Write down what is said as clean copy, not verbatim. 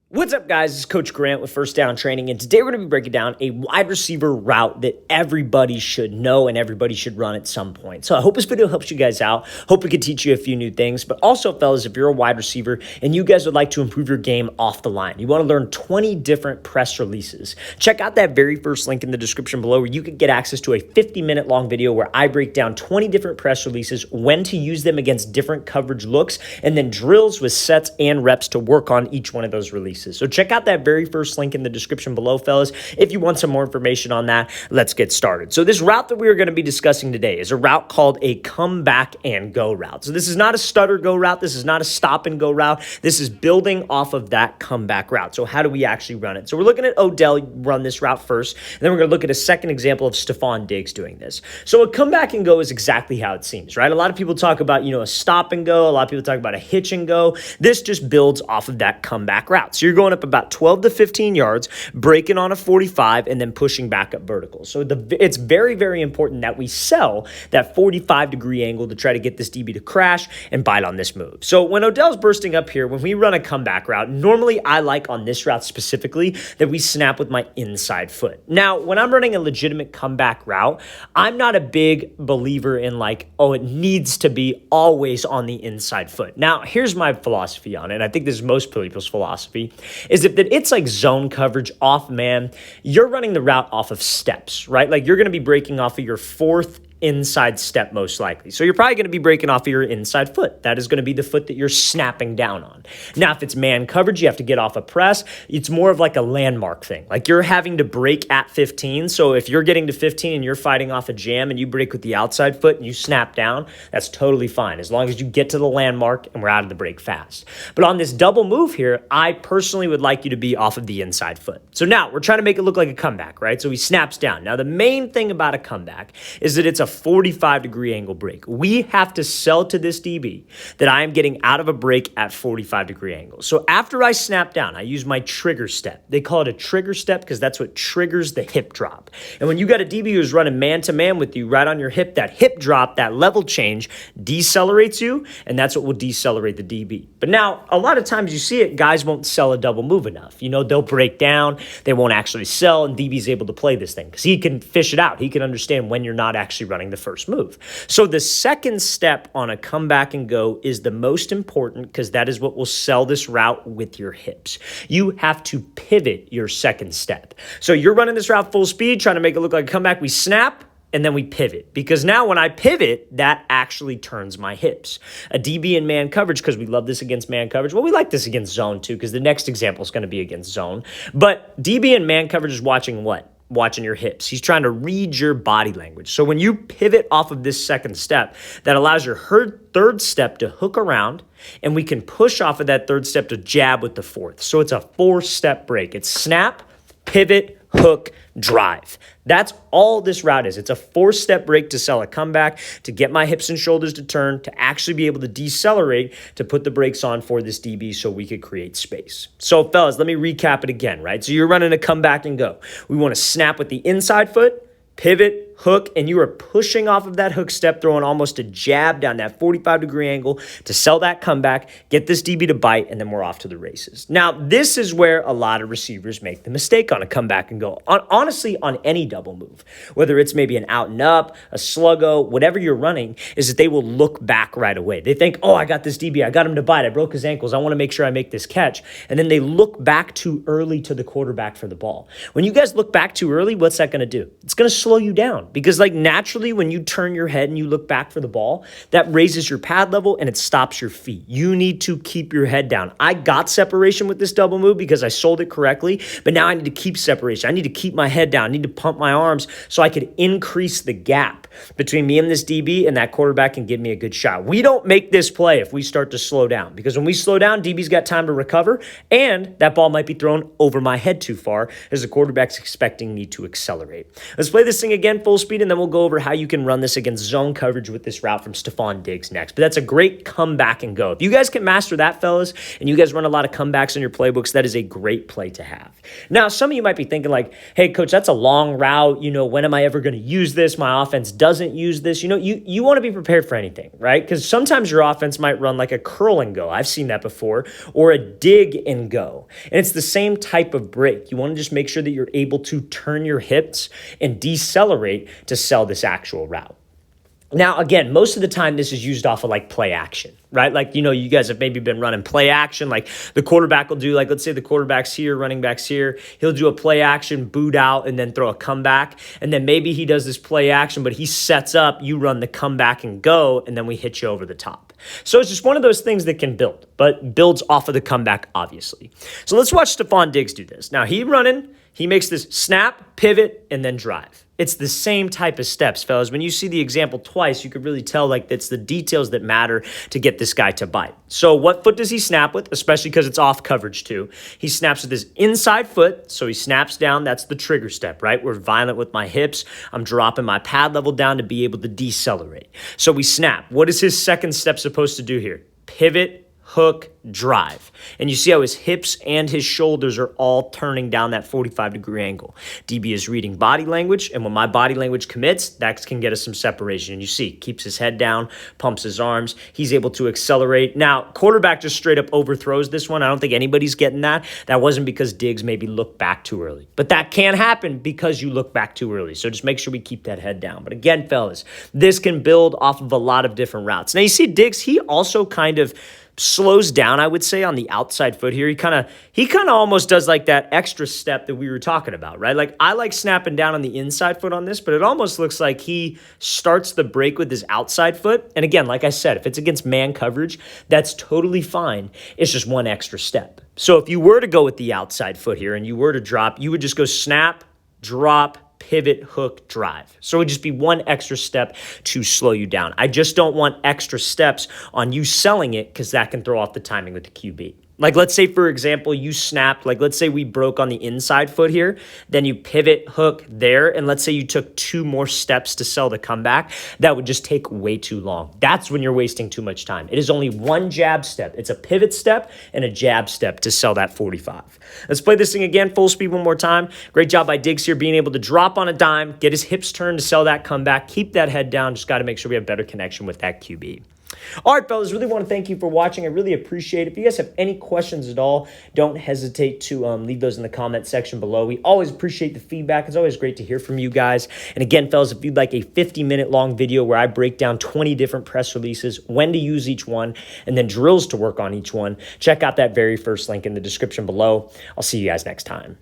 What's up, guys? This is Coach Grant with First Down Training, and today we're going to be breaking down a wide receiver route that everybody should know and everybody should run at some point. So I hope this video helps you guys out. Hope it can teach you a few new things, but also, fellas, if you're a wide receiver and you guys would like to improve your game off the line, you want to learn 20 different press releases, check out that very first link in the description below where you can get access to a 50-minute long video where I break down 20 different press releases, when to use them against different coverage looks, and then drills with sets and reps to work on each one of those releases. So check out that very first link in the description below, fellas. If you want some more information on that, let's get started. So this route that we are going to be discussing today is a route called a come back and go route. So this is not a stutter go route. This is not a stop and go route. This is building off of that comeback route. So how do we actually run it? So we're looking at Odell run this route first, and then we're going to look at a second example of Stefon Diggs doing this. So a come back and go is exactly how it seems, right? A lot of people talk about, a stop and go. A lot of people talk about a hitch and go. This just builds off of that comeback route. So you're going up about 12 to 15 yards, breaking on a 45, and then pushing back up vertical. So it's very, very important that we sell that 45-degree angle to try to get this DB to crash and bite on this move. So when Odell's bursting up here, when we run a comeback route, normally I like on this route specifically that we snap with my inside foot. Now, when I'm running a legitimate comeback route, I'm not a big believer in it needs to be always on the inside foot. Now, here's my philosophy on it. I think this is most people's philosophy, is if that it's like zone coverage off man, you're running the route off of steps, right? Like you're going to be breaking off of your fourth inside step most likely. So you're probably going to be breaking off of your inside foot. That is going to be the foot that you're snapping down on. Now, if it's man coverage, you have to get off a press. It's more of like a landmark thing. Like you're having to break at 15. So if you're getting to 15 and you're fighting off a jam and you break with the outside foot and you snap down, that's totally fine as long as you get to the landmark and we're out of the break fast. But on this double move here, I personally would like you to be off of the inside foot. So now we're trying to make it look like a comeback, right? So he snaps down. Now, the main thing about a comeback is that it's a 45-degree angle break. We have to sell to this DB that I am getting out of a break at 45-degree angles. So after I snap down, I use my trigger step. They call it a trigger step because that's what triggers the hip drop. And when you got a DB who's running man-to-man with you right on your hip, that hip drop, that level change decelerates you, and that's what will decelerate the DB. But now, a lot of times you see it, guys won't sell a double move enough. They'll break down, they won't actually sell, and DB's able to play this thing because he can fish it out. He can understand when you're not actually running the first move. So the second step on a come back and go is the most important because that is what will sell this route with your hips. You have to pivot your second step. So you're running this route full speed, trying to make it look like a comeback. We snap, and then we pivot because now when I pivot, that actually turns my hips. A DB in man coverage, because we love this against man coverage. Well, we like this against zone too because the next example is going to be against zone. But DB in man coverage is watching what? Watching your hips. He's trying to read your body language. So when you pivot off of this second step, that allows your third step to hook around, and we can push off of that third step to jab with the fourth. So it's a 4-step break. It's snap, pivot, hook, drive. That's all this route is. It's a 4-step break to sell a comeback, to get my hips and shoulders to turn, to actually be able to decelerate, to put the brakes on for this DB so we could create space. So fellas, let me recap it again, right? So you're running a comeback and go. We want to snap with the inside foot, pivot, hook, and you are pushing off of that hook step, throwing almost a jab down that 45-degree angle to sell that comeback, get this DB to bite, and then we're off to the races. Now, this is where a lot of receivers make the mistake on a comeback and go. Honestly, on any double move, whether it's maybe an out and up, a sluggo, whatever you're running, is that they will look back right away. They think, oh, I got this DB. I got him to bite. I broke his ankles. I want to make sure I make this catch. And then they look back too early to the quarterback for the ball. When you guys look back too early, what's that going to do? It's going to slow you down. Because naturally when you turn your head and you look back for the ball, that raises your pad level and it stops your feet. You need to keep your head down. I got separation with this double move because I sold it correctly, but now I need to keep separation. I need to keep my head down. I need to pump my arms so I could increase the gap between me and this DB, and that quarterback can give me a good shot. We don't make this play if we start to slow down, because when we slow down, DB's got time to recover, and that ball might be thrown over my head too far as the quarterback's expecting me to accelerate. Let's play this thing again full full speed, and then we'll go over how you can run this against zone coverage with this route from Stefon Diggs next. But that's a great come back and go. If you guys can master that, fellas, and you guys run a lot of comebacks in your playbooks, that is a great play to have. Now, some of you might be thinking like, hey, coach, that's a long route. When am I ever going to use this? My offense doesn't use this. You want to be prepared for anything, right? Because sometimes your offense might run like a curl and go. I've seen that before, or a dig and go. And it's the same type of break. You want to just make sure that you're able to turn your hips and decelerate to sell this actual route. Now, again, most of the time this is used off of like play action, right? Like, you guys have maybe been running play action. Like the quarterback will do, like, let's say the quarterback's here, running back's here. He'll do a play action, boot out, and then throw a comeback. And then maybe he does this play action, but he sets up, you run the comeback and go, and then we hit you over the top. So it's just one of those things that can build, but builds off of the comeback, obviously. So let's watch Stefon Diggs do this. Now, he makes this snap, pivot, and then drive. It's the same type of steps, fellas. When you see the example twice, you could really tell like it's the details that matter to get this guy to bite. So what foot does he snap with? Especially because it's off coverage too. He snaps with his inside foot. So he snaps down. That's the trigger step, right? We're violent with my hips. I'm dropping my pad level down to be able to decelerate. So we snap. What is his second step supposed to do here? Pivot, hook, drive. And you see how his hips and his shoulders are all turning down that 45-degree angle. DB is reading body language, and when my body language commits, that can get us some separation. And you see, keeps his head down, pumps his arms. He's able to accelerate. Now, quarterback just straight up overthrows this one. I don't think anybody's getting that. That wasn't because Diggs maybe looked back too early. But that can happen because you look back too early. So just make sure we keep that head down. But again, fellas, this can build off of a lot of different routes. Now, you see Diggs, he also kind of slows down, I would say, on the outside foot here. He kind of almost does like that extra step that we were talking about, right? Like I like snapping down on the inside foot on this, but it almost looks like he starts the break with his outside foot. And again, like I said, if it's against man coverage, that's totally fine. It's just one extra step. So if you were to go with the outside foot here and you were to drop, you would just go snap, drop, pivot, hook, drive. So it would just be one extra step to slow you down. I just don't want extra steps on you selling it because that can throw off the timing with the QB. Like, let's say, for example, you snapped, like, let's say we broke on the inside foot here, then you pivot, hook there, and let's say you took 2 more steps to sell the comeback. That would just take way too long. That's when you're wasting too much time. It is only one jab step. It's a pivot step and a jab step to sell that 45. Let's play this thing again, full speed one more time. Great job by Diggs here, being able to drop on a dime, get his hips turned to sell that comeback, keep that head down. Just got to make sure we have better connection with that QB. All right, fellas, really want to thank you for watching. I really appreciate it. If you guys have any questions at all, don't hesitate to leave those in the comment section below. We always appreciate the feedback. It's always great to hear from you guys. And again, fellas, if you'd like a 50-minute long video where I break down 20 different press releases, when to use each one, and then drills to work on each one, check out that very first link in the description below. I'll see you guys next time.